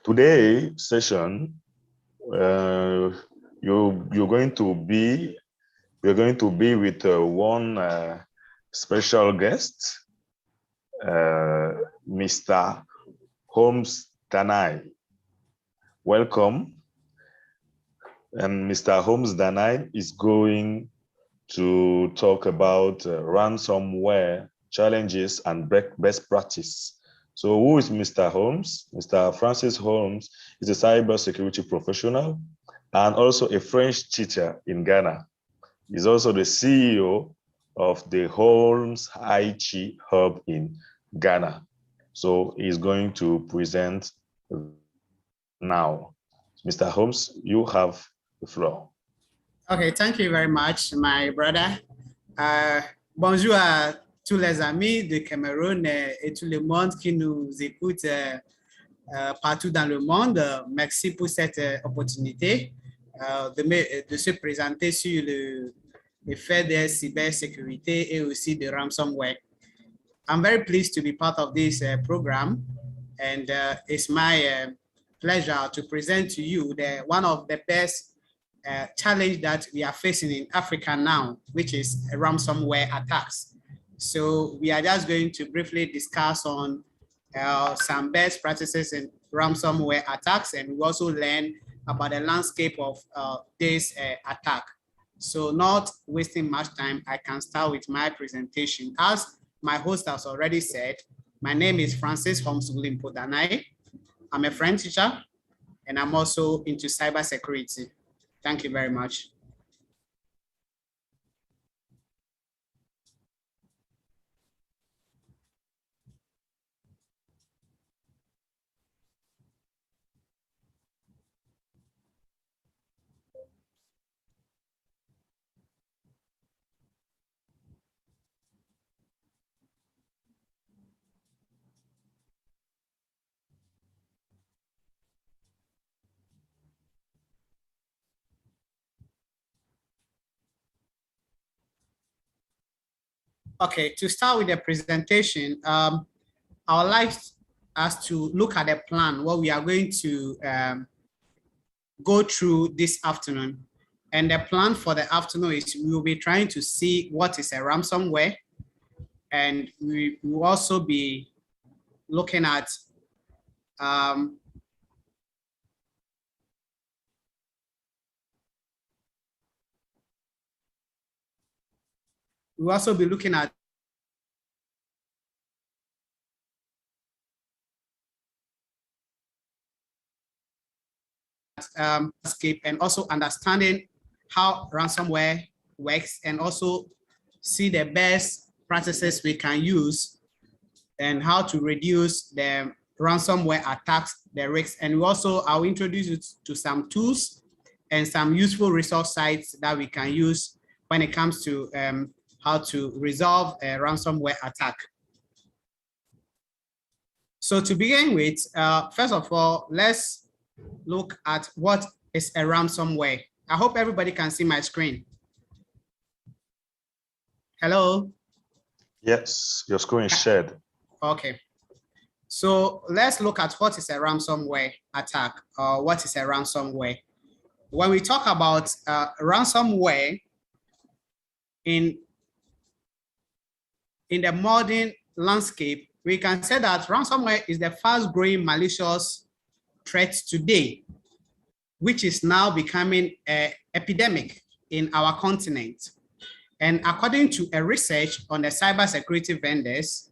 Today session, you're going to be with one special guest, Mr. Holmes Danai. Welcome. And Mr. Holmes Danai is going to talk about ransomware challenges and best practice. So who is Mr. Holmes? Mr. Francis Holmes is a cybersecurity professional and also a French teacher in Ghana. He's also the CEO of the Holmes IT Hub in Ghana. So he's going to present now. Mr. Holmes, you have the floor. Okay, thank you very much, my brother. Bonjour à tous les amis de Cameroun et tout le monde qui nous écoute partout dans le monde. Merci pour cette opportunité de se présenter sur le fait de cybersécurité et aussi de ransomware. I'm very pleased to be part of this program, and it's my pleasure to present to you one of the best challenge that we are facing in Africa now, which is ransomware attacks. So we are just going to briefly discuss on some best practices in ransomware attacks, and we also learn about the landscape of this attack. So not wasting much time, I can start with my presentation. As my host has already said, my name is Francis Holmes Danai. I'm a French teacher, and I'm also into cybersecurity. Thank you very much. Okay, to start with the presentation, I would like us to look at the plan, what we are going to go through this afternoon. And the plan for the afternoon is we will be trying to see what is a ransomware. And we will also be looking at we'll also be looking at escape and also understanding how ransomware works, and also see the best practices we can use and how to reduce the ransomware attacks, the risks. And we also, I'll introduce you to some tools and some useful resource sites that we can use when it comes to how to resolve a ransomware attack. So to begin with, first of all, let's look at what is a ransomware. I hope everybody can see my screen. Hello? Yes, your screen is shared. Okay. So let's look at what is a ransomware attack, or what is a ransomware. When we talk about ransomware in the modern landscape, we can say that ransomware is the fast growing malicious threat today, which is now becoming an epidemic in our continent. And according to a research on the cybersecurity vendors,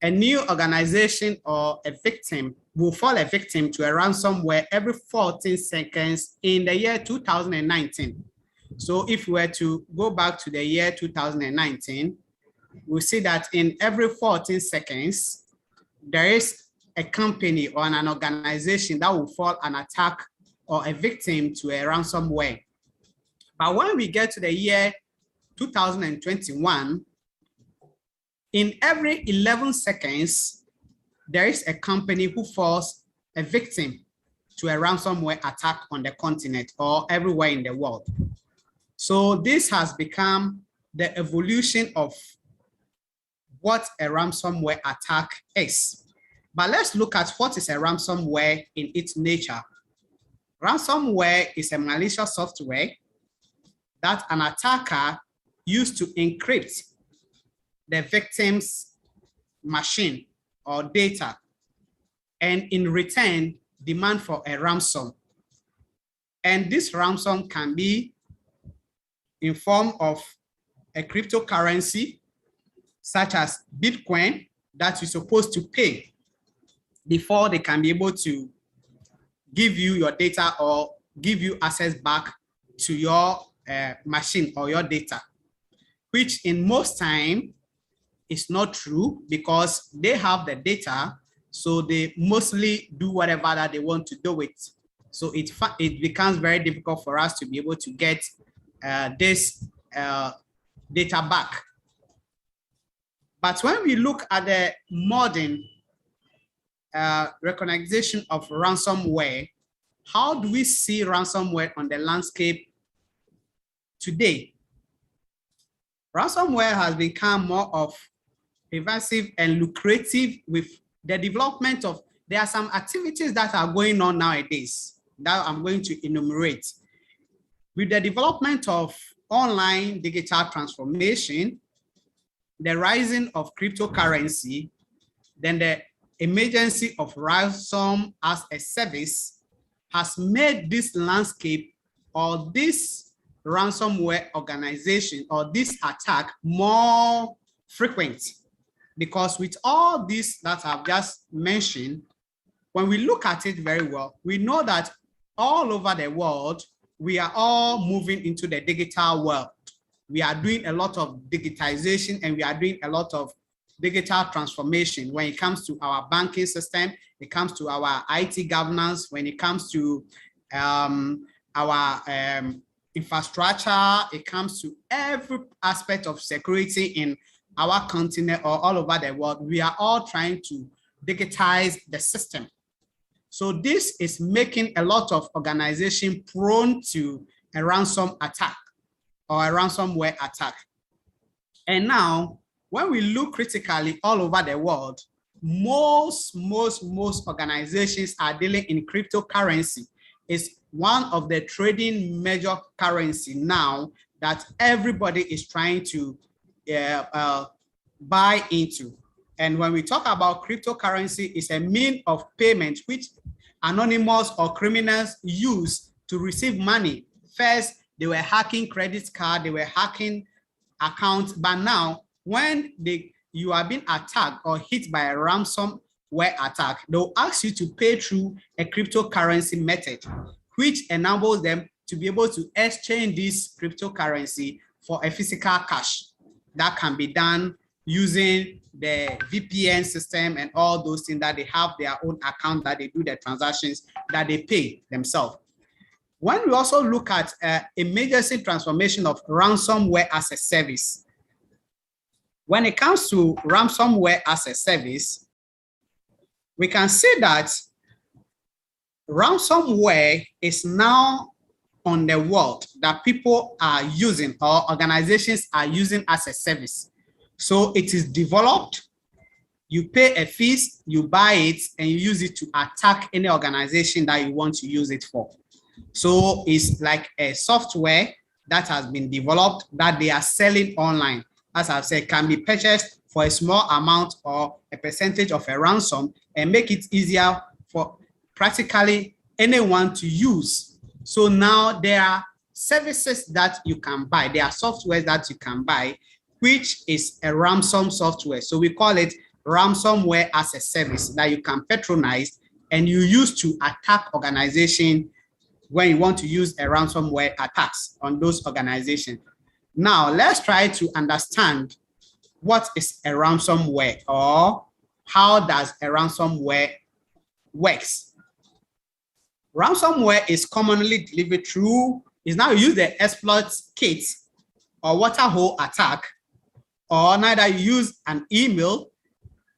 a new organization or a victim will fall a victim to a ransomware every 14 seconds in the year 2019. So if we were to go back to the year 2019, we'll see that in every 14 seconds, there is a company or an organization that will fall an attack or a victim to a ransomware. But when we get to the year 2021, in every 11 seconds, there is a company who falls a victim to a ransomware attack on the continent or everywhere in the world. So this has become the evolution of what a ransomware attack is. But let's look at what is a ransomware in its nature. Ransomware is a malicious software that an attacker used to encrypt the victim's machine or data, and in return, demand for a ransom. And this ransom can be in form of a cryptocurrency, such as Bitcoin, that you're supposed to pay before they can be able to give you your data or give you access back to your machine or your data, which in most time is not true because they have the data, so they mostly do whatever that they want to do with. So it becomes very difficult for us to be able to get this data back. But when we look at the modern recognition of ransomware, how do we see ransomware on the landscape today? Ransomware has become more of pervasive and lucrative with the development of, there are some activities that are going on nowadays that I'm going to enumerate. With the development of online digital transformation, the rising of cryptocurrency, then the emergence of ransom as a service has made this landscape or this ransomware organization or this attack more frequent. Because with all this that I've just mentioned, when we look at it very well, we know that all over the world, we are all moving into the digital world. We are doing a lot of digitization and we are doing a lot of digital transformation when it comes to our banking system, it comes to our IT governance, when it comes to our infrastructure, it comes to every aspect of security in our continent or all over the world. We are all trying to digitize the system. So this is making a lot of organizations prone to a ransom attack or a ransomware attack. And now, when we look critically all over the world, most organizations are dealing in cryptocurrency. It's one of the trading major currency now that everybody is trying to buy into. And when we talk about cryptocurrency, it's a means of payment which anonymous or criminals use to receive money. First, they were hacking credit card, they were hacking accounts, but now when you are being attacked or hit by a ransomware attack, they'll ask you to pay through a cryptocurrency method, which enables them to be able to exchange this cryptocurrency for a physical cash. That can be done using the VPN system and all those things that they have their own account that they do the transactions that they pay themselves. When we also look at emergency transformation of ransomware as a service, when it comes to ransomware as a service, we can say that ransomware is now on the world that people are using or organizations are using as a service. So it is developed, you pay a fees, you buy it, and you use it to attack any organization that you want to use it for. So it's like a software that has been developed that they are selling online. As I've said, can be purchased for a small amount or a percentage of a ransom and make it easier for practically anyone to use. So now there are services that you can buy. There are softwares that you can buy, which is a ransom software. So we call it ransomware as a service that you can patronize and you use to attack organization when you want to use a ransomware attacks on those organizations. Now, let's try to understand what is a ransomware or how does a ransomware works. Ransomware is commonly delivered through, is now use the exploit kit or waterhole attack, or neither you use an email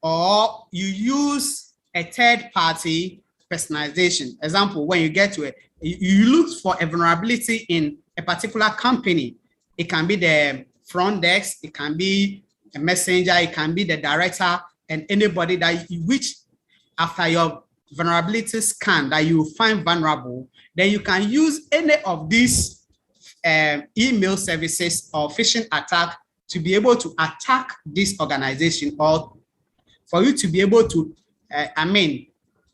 or you use a third-party personalization. Example, when you get to it, you look for a vulnerability in a particular company. It can be the front desk, it can be a messenger, it can be the director, and anybody that which after your vulnerability scan that you find vulnerable, then you can use any of these email services or phishing attack to be able to attack this organization, or for you to be able to,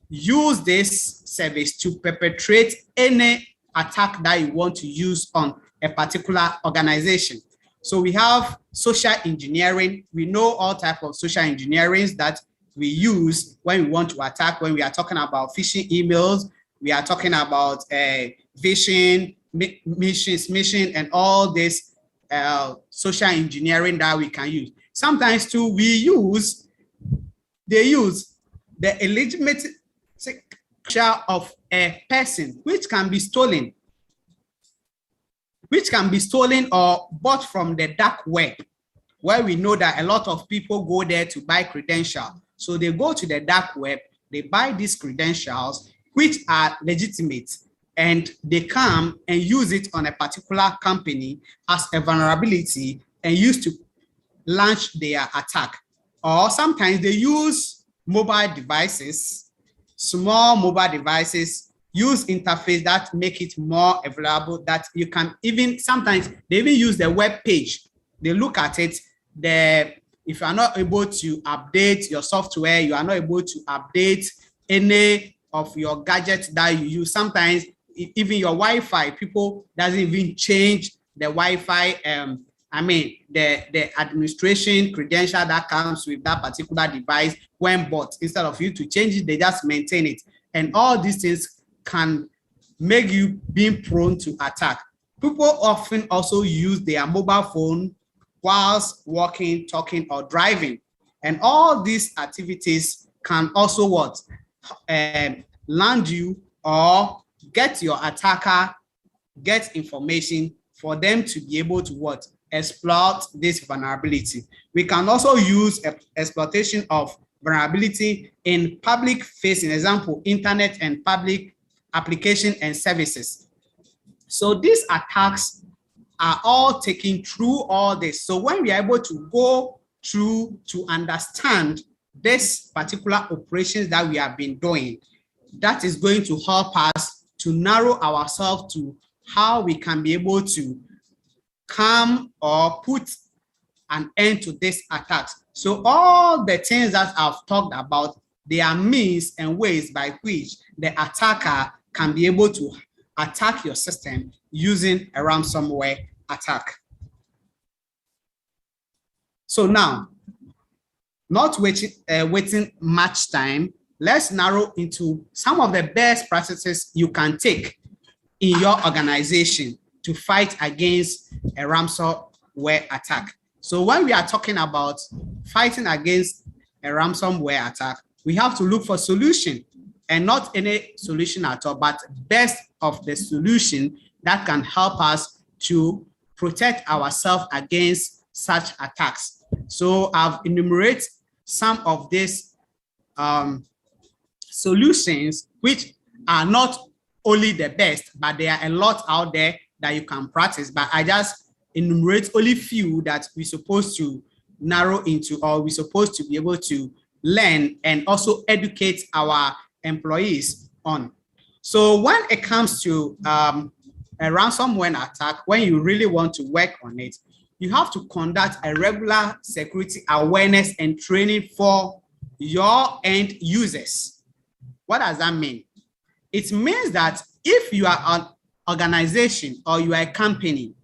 use this service to perpetrate any attack that you want to use on a particular organization. So we have social engineering. We know all types of social engineering that we use when we want to attack. When we are talking about phishing emails, we are talking about phishing, mission, and all this social engineering that we can use. Sometimes too, they use the illegitimate signature of a person, which can be stolen or bought from the dark web, where we know that a lot of people go there to buy credentials. So they go to the dark web, they buy these credentials, which are legitimate, and they come and use it on a particular company as a vulnerability and use to launch their attack. Or sometimes they use mobile devices, small mobile devices, use interface that make it more available, that you can even, sometimes they even use the web page. They look at it, if you are not able to update your software, you are not able to update any of your gadgets that you use. Sometimes even your Wi-Fi, people doesn't even change the Wi-Fi, the administration credential that comes with that particular device when bought. Instead of you to change it, they just maintain it. And all these things can make you being prone to attack. People often also use their mobile phone whilst walking, talking, or driving. And all these activities can also land you or get your attacker, get information for them to be able to exploit this vulnerability. We can also use exploitation of vulnerability in public facing, example, internet and public application and services. So these attacks are all taken through all this. So when we are able to go through to understand this particular operations that we have been doing, that is going to help us to narrow ourselves to how we can be able to come or put an end to these attacks. So all the things that I've talked about, they are means and ways by which the attacker can be able to attack your system using a ransomware attack. So now, not waiting much time, let's narrow into some of the best practices you can take in your organization to fight against a ransomware attack. So when we are talking about fighting against a ransomware attack, we have to look for solution, and not any solution at all, but best of the solution that can help us to protect ourselves against such attacks. So I've enumerated some of these solutions, which are not only the best, but there are a lot out there that you can practice. But I just enumerate only few that we're supposed to narrow into, or we're supposed to be able to learn and also educate our employees on. So when it comes to a ransomware attack, when you really want to work on it, you have to conduct a regular security awareness and training for your end users. What does that mean? It means that if you are an organization or you are a company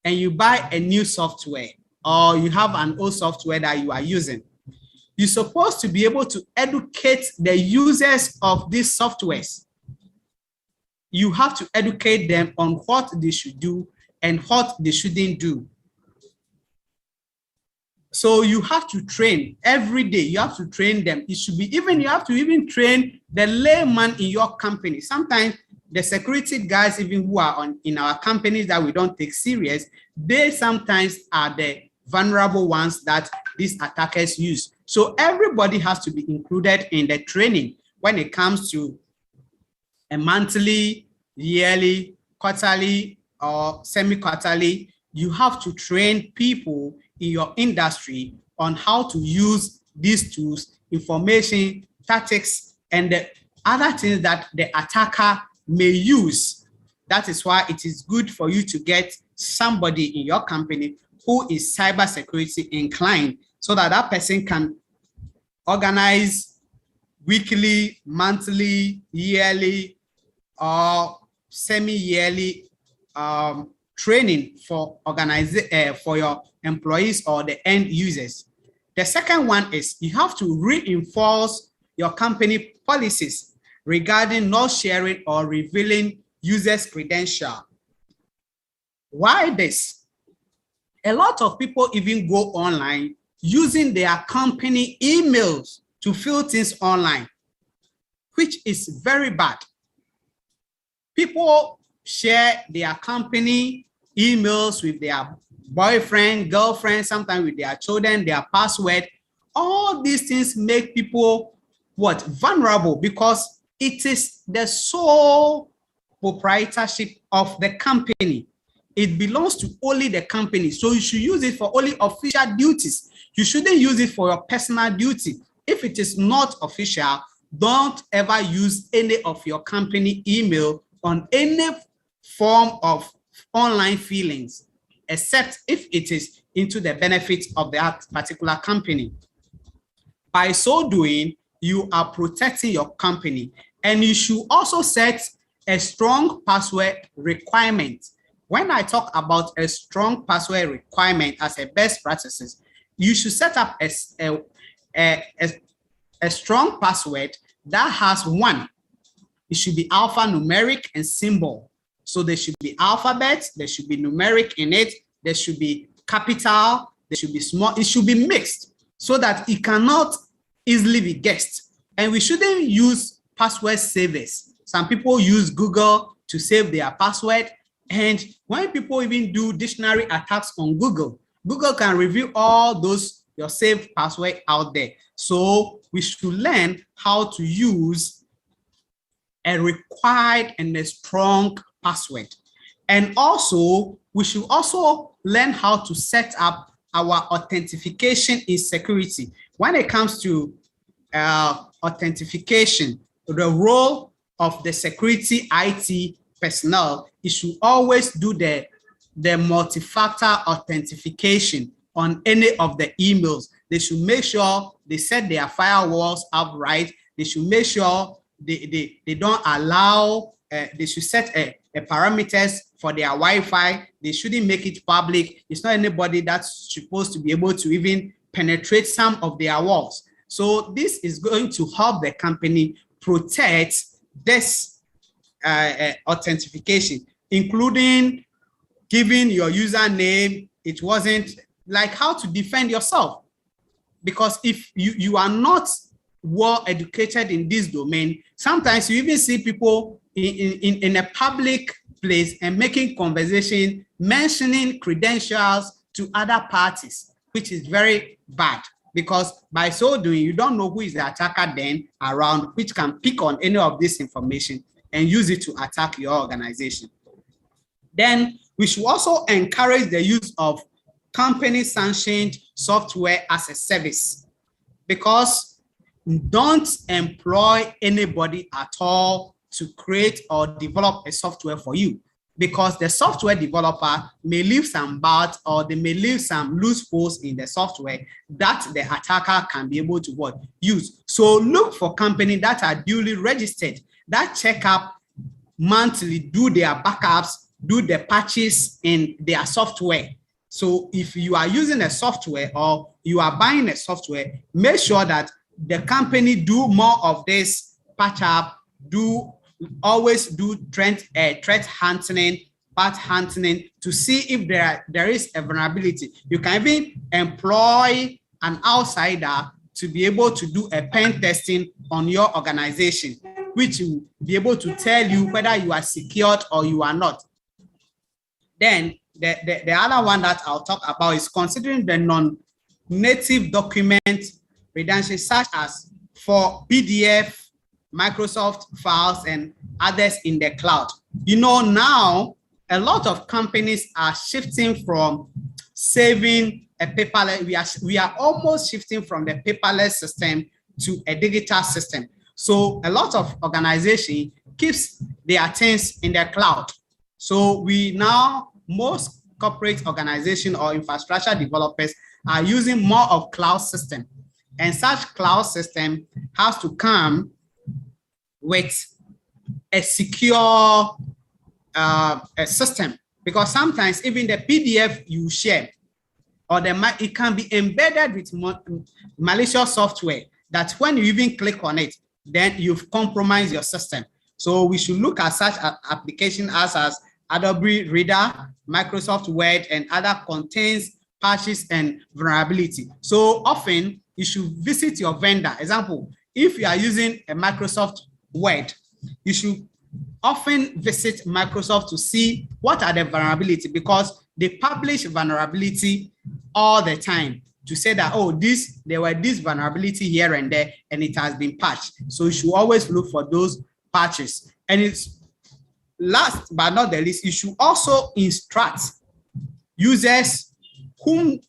and you buy a new software, or you have an old software that you are using, you're supposed to be able to educate the users of these softwares. You have to educate them on what they should do and what they shouldn't do. So you have to train every day. You have to train them. It should be you have to even train the layman in your company. Sometimes the security guys, even who are in our companies that we don't take serious, they sometimes are the vulnerable ones that these attackers use. So everybody has to be included in the training when it comes to a monthly, yearly, quarterly, or semi-quarterly. You have to train people in your industry on how to use these tools, information tactics, and the other things that the attacker may use. That is why it is good for you to get somebody in your company who is cybersecurity inclined, so that that person can organize weekly, monthly, yearly, or semi-yearly training for for your employees or the end users. The second one is you have to reinforce your company policies regarding not sharing or revealing users' credentials. Why this? A lot of people even go online using their company emails to fill things online, which is very bad. People share their company emails with their boyfriend, girlfriend, sometimes with their children, their password. All these things make people what? Vulnerable, because it is the sole proprietorship of the company. It belongs to only the company. So you should use it for only official duties. You shouldn't use it for your personal duty. If it is not official, don't ever use any of your company email on any form of online feelings, except if it is into the benefit of that particular company. By so doing, you are protecting your company, and you should also set a strong password requirement. When I talk about a strong password requirement as a best practices, you should set up a strong password that has one. It should be alphanumeric and symbol. So there should be alphabet, there should be numeric in it, there should be capital, there should be small, it should be mixed so that it cannot easily be guessed. And we shouldn't use password savers. Some people use Google to save their password. And when people even do dictionary attacks on Google, Google can reveal all those your saved password out there. So we should learn how to use a required and a strong password. And also, we should also learn how to set up our authentication in security. When it comes to authentication, the role of the security IT personnel is to always do the multi-factor authentication on any of the emails. They should make sure they set their firewalls up right. They should make sure they don't allow, they should set a parameters for their Wi-Fi. They shouldn't make it public. It's not anybody that's supposed to be able to even penetrate some of their walls. So this is going to help the company protect this authentication, including giving your username. It wasn't like how to defend yourself. Because if you are not well educated in this domain, sometimes you even see people in a public place and making conversation, mentioning credentials to other parties, which is very bad. Because by so doing, you don't know who is the attacker then around, which can pick on any of this information and use it to attack your organization. Then we should also encourage the use of company-sanctioned software as a service, because don't employ anybody at all to create or develop a software for you, because the software developer may leave some bugs or they may leave some loopholes in the software that the attacker can be able to use. So look for companies that are duly registered, that check up monthly, do their backups, do the patches in their software. So if you are using a software or you are buying a software, make sure that the company do more of this patch up, always do threat hunting, patch hunting to see if there is a vulnerability. You can even employ an outsider to be able to do a pen testing on your organization, which will be able to tell you whether you are secured or you are not. Then the other one that I'll talk about is considering the non-native document redundancy, such as for PDF, Microsoft files, and others in the cloud. You know, now a lot of companies are shifting from saving a paperless. We are almost shifting from the paperless system to a digital system. So a lot of organization keeps their things in the cloud. So we now, most corporate organization or infrastructure developers are using more of cloud system, and such cloud system has to come with a secure a system, because sometimes even the PDF you share or it can be embedded with malicious software that when you even click on it, then you've compromised your system. So we should look at such application as Adobe Reader, Microsoft Word, and other contains patches and vulnerability. So often you should visit your vendor. Example, if you are using a Microsoft Word, you should often visit Microsoft to see what are the vulnerability, because they publish vulnerability all the time to say that, oh, there were this vulnerability here and there, and it has been patched. So you should always look for those patches. And it's last but not the least, you should also instruct users whom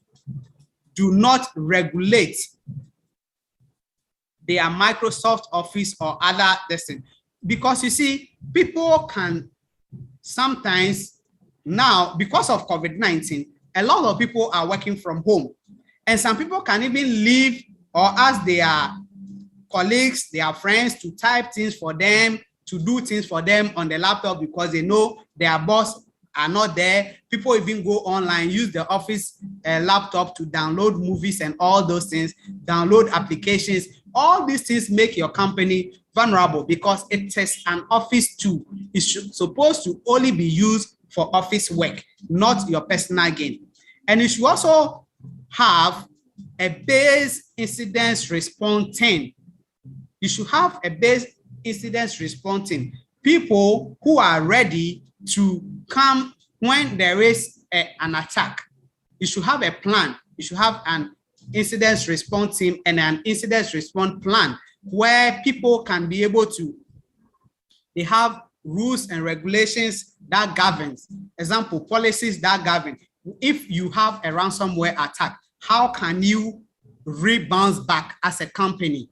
do not regulate their Microsoft Office or other things. Because you see, people can sometimes now, because of COVID-19, a lot of people are working from home. And some people can even leave or ask their colleagues, their friends to type things for them, to do things for them on the laptop, because they know their boss are not there. People even go online, use the office laptop to download movies and all those things, download applications. All these things make your company vulnerable because it is an office tool. It's supposed to only be used for office work, not your personal gain. And you should also have a base incident response team. You should have a base incident response team. People who are ready to come when there is an attack. You should have a plan. You should have an incident response team and an incident response plan where people can be able to, they have rules and regulations that governs, example, policies that govern. If you have a ransomware attack, how can you rebound back as a company?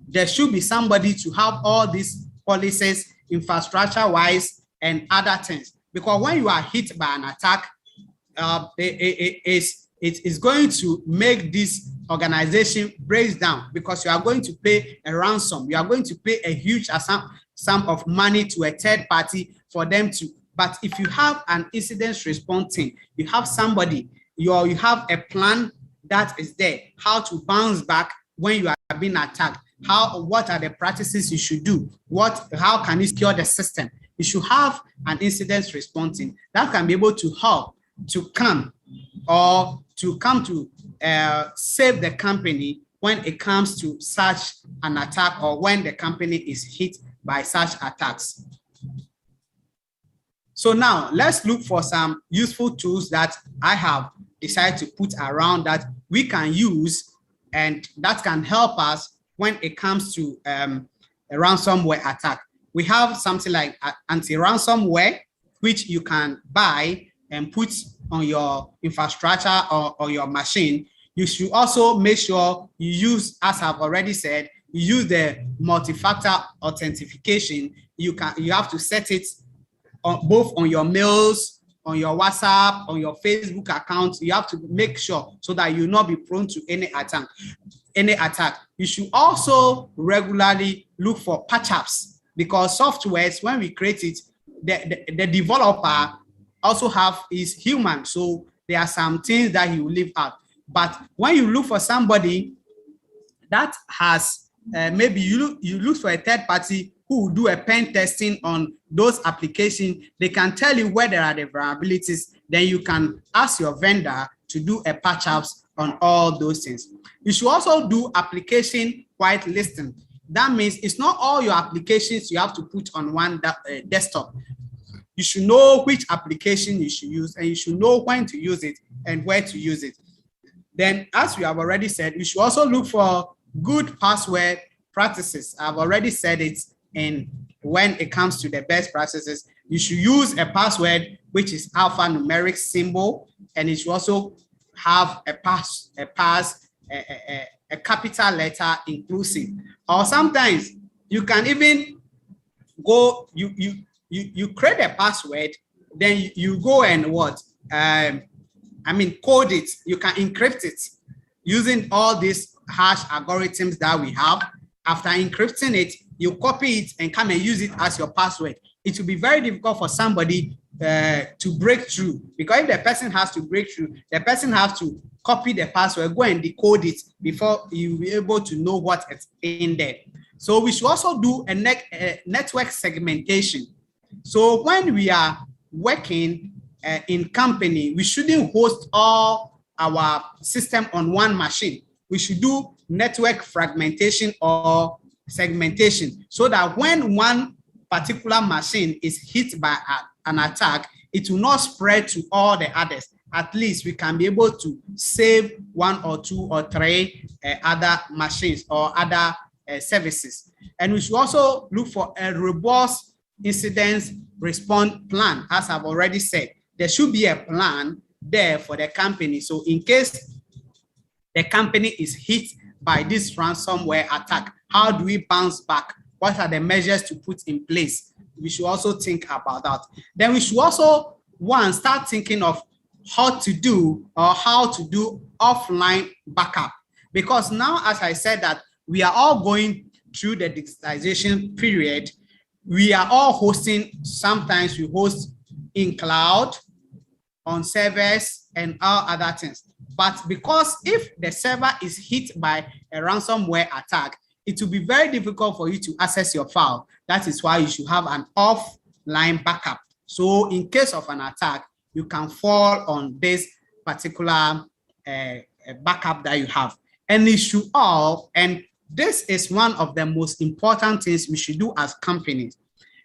There should be somebody to have all these policies, infrastructure-wise and other things. Because when you are hit by an attack, it is going to make this organization break down, because you are going to pay a ransom. You are going to pay a huge sum of money to a third party for them to. But if you have an incident response team, you have somebody, you have a plan that is there, how to bounce back when you are being attacked. What are the practices you should do? How can you secure the system? You should have an incident response team that can be able to help to come to save the company when it comes to such an attack, or when the company is hit by such attacks. So now let's look for some useful tools that I have decided to put around that we can use and that can help us when it comes to a ransomware attack. We have something like anti-ransomware, which you can buy and put on your infrastructure or your machine. You should also make sure you use, as I've already said, you use the multi-factor authentication. You have to set it on both on your mails, on your WhatsApp, on your Facebook account. You have to make sure so that you will not be prone to any attack. You should also regularly look for patch-ups, because softwares, when we create it, the developer also is human. So there are some things that he will leave out. But when you look for somebody that has, maybe you look for a third party who will do a pen testing on those applications, they can tell you where there are the vulnerabilities. Then you can ask your vendor to do a patch ups on all those things. You should also do application whitelisting. That means it's not all your applications you have to put on one desktop. You should know which application you should use, and you should know when to use it and where to use it. Then, as we have already said, you should also look for good password practices. I've already said it, and when it comes to the best practices, you should use a password which is alphanumeric symbol, and it should also have a a capital letter inclusive. Or sometimes you can even go, you create a password, then you go and what? Code it. You can encrypt it using all these hash algorithms that we have. After encrypting it, you copy it and come and use it as your password. It will be very difficult for somebody to break through, because if the person has to break through, the person has to copy the password, go and decode it before you'll be able to know what is in there. So we should also do a network segmentation. So when we are working in company, we shouldn't host all our system on one machine. We should do network fragmentation or segmentation, so that when one particular machine is hit by an attack, it will not spread to all the others. At least we can be able to save 1 or 2 or 3 other machines or other services. And we should also look for a robust incident response plan. As I've already said, there should be a plan there for the company. So in case the company is hit by this ransomware attack, how do we bounce back? What are the measures to put in place? We should also think about that. Then we should also, start thinking of how to do offline backup. Because now, as I said, that we are all going through the digitization period, we are all hosting. Sometimes we host in cloud, on servers, and all other things. But because if the server is hit by a ransomware attack, it will be very difficult for you to access your file. That is why you should have an offline backup. So in case of an attack, you can fall on this particular backup that you have. And it should all, and this is one of the most important things we should do as companies.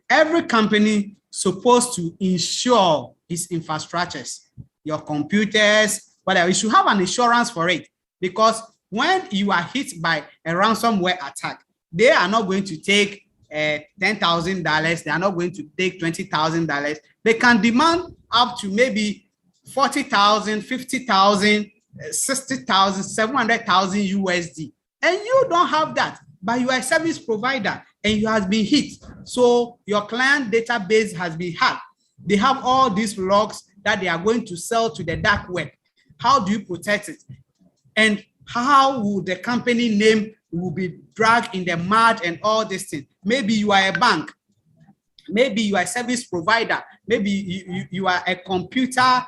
Every company supposed to ensure its infrastructures, your computers, whatever. You should have an insurance for it, because when you are hit by a ransomware attack, they are not going to take $10,000. They are not going to take $20,000. They can demand up to maybe 40,000, 50,000, 60,000, 700,000 USD. And you don't have that, but you are a service provider and you have been hit. So your client database has been hacked. They have all these logs that they are going to sell to the dark web. How do you protect it? And how will the company name will be dragged in the mud and all these things? Maybe you are a bank. Maybe you are a service provider. Maybe you are a computer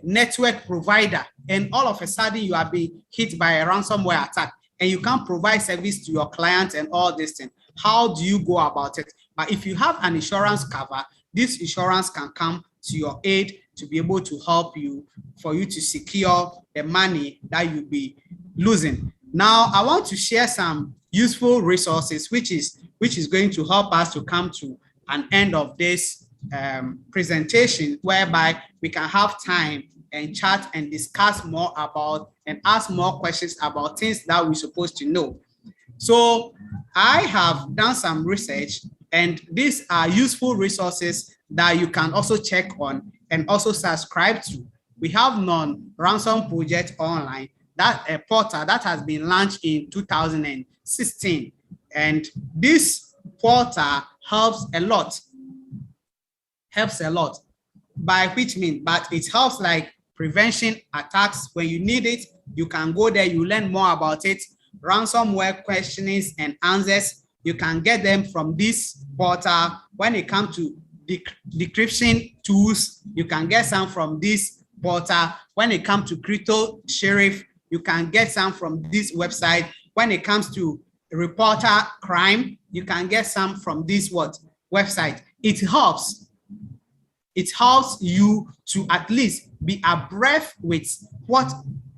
network provider. And all of a sudden you are being hit by a ransomware attack and you can't provide service to your clients and all these things. How do you go about it? But if you have an insurance cover, this insurance can come to your aid to be able to help you, for you to secure the money that you'll be losing. Now, I want to share some useful resources, which is going to help us to come to an end of this presentation, whereby we can have time and chat and discuss more about and ask more questions about things that we're supposed to know. So I have done some research, and these are useful resources that you can also check on and also subscribe to. We have Non-Ransom Project Online, that a portal that has been launched in 2016. And this portal helps a lot, by which means, but it helps like prevention attacks. When you need it, you can go there, you learn more about it. Ransomware questionings and answers, you can get them from this portal. When it comes to decryption tools, you can get some from this portal. When it comes to crypto sheriff, you can get some from this website. When it comes to reporter crime, you can get some from this website. It helps you to at least be abreast with what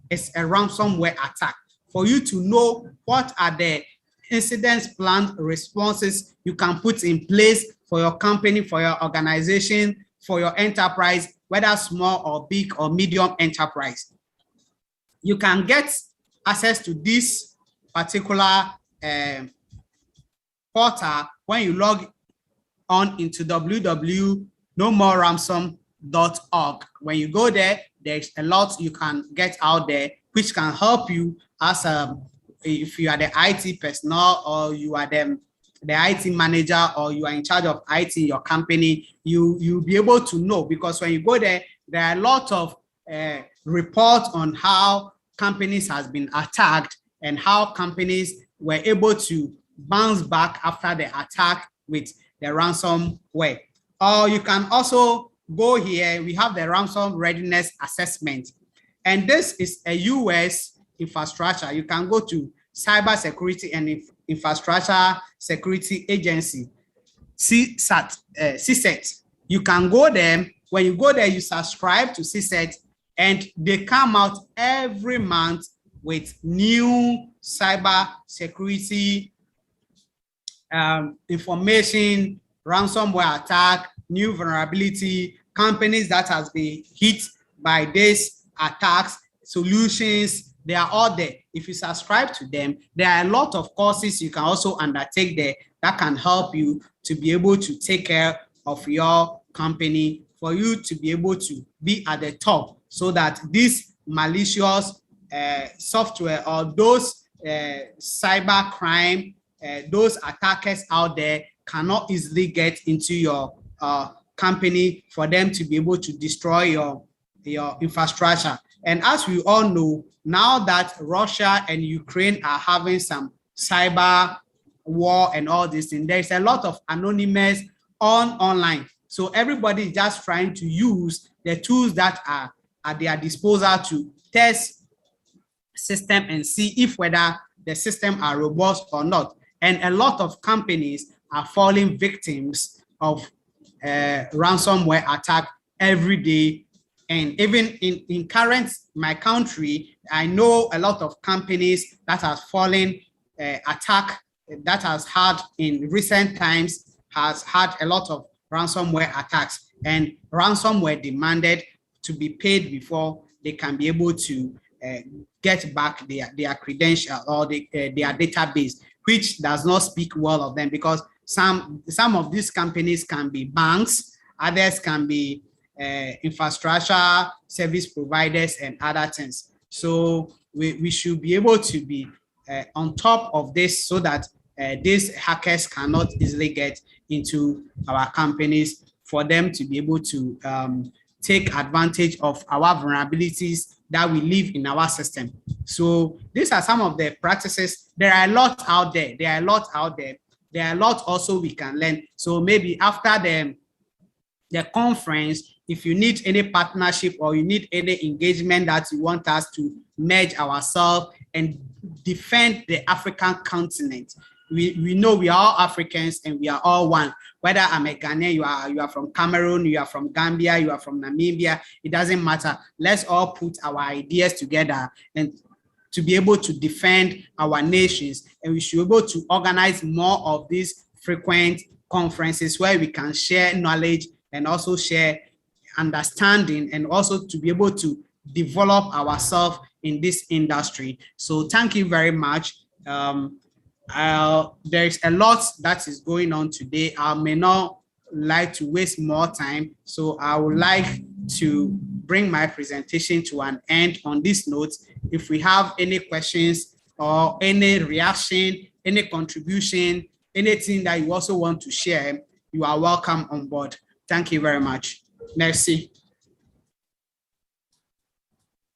is a ransomware attack, for you to know what are the incidents plan responses you can put in place for your company, for your organization, for your enterprise, whether small or big or medium enterprise. You can get access to this particular portal when you log on into www.nomoreransom.org. When you go there, there's a lot you can get out there which can help you as if you are the IT personnel or you are the IT manager or you are in charge of IT in your company, you'll be able to know, because when you go there, there are a lot of reports on how companies has been attacked and how companies were able to bounce back after the attack with the ransomware. Or you can also go here, we have the ransom readiness assessment. And this is a US infrastructure. You can go to Cyber Security and Infrastructure Security Agency, CSET. You can go there. When you go there, you subscribe to CSET, and they come out every month with new cyber security information, ransomware attack, new vulnerability, companies that has been hit by these attacks, solutions. They are all there. If you subscribe to them, there are a lot of courses you can also undertake there that can help you to be able to take care of your company, for you to be able to be at the top, so that this malicious software or those cyber crime, those attackers out there cannot easily get into your company for them to be able to destroy your infrastructure. And as we all know, now that Russia and Ukraine are having some cyber war and all this, and there's a lot of anonymous online. So everybody is just trying to use the tools that are at their disposal to test system and see if whether the system are robust or not. And a lot of companies are falling victims of ransomware attack every day. And even in my country, I know a lot of companies that have fallen attack that has had in recent times has had a lot of ransomware attacks, and ransomware demanded to be paid before they can be able to get back their credential or their database, which does not speak well of them, because some of these companies can be banks, others can be infrastructure service providers and other things. So we should be able to be on top of this, so that these hackers cannot easily get into our companies, for them to be able to take advantage of our vulnerabilities that we leave in our system. So these are some of the practices. There are a lot out there. There are a lot also we can learn. So maybe after the conference, if you need any partnership or you need any engagement that you want us to merge ourselves and defend the African continent. We know we are all Africans and we are all one. Whether I'm a Ghanaian, you are from Cameroon, you are from Gambia, you are from Namibia, it doesn't matter. Let's all put our ideas together and to be able to defend our nations. And we should be able to organize more of these frequent conferences where we can share knowledge and also share understanding, and also to be able to develop ourselves in this industry. So thank you very much. There's a lot that is going on today. I may not like to waste more time, so I would like to bring my presentation to an end on this note. If we have any questions or any reaction, any contribution, anything that you also want to share, you are welcome on board. Thank you very much. Merci.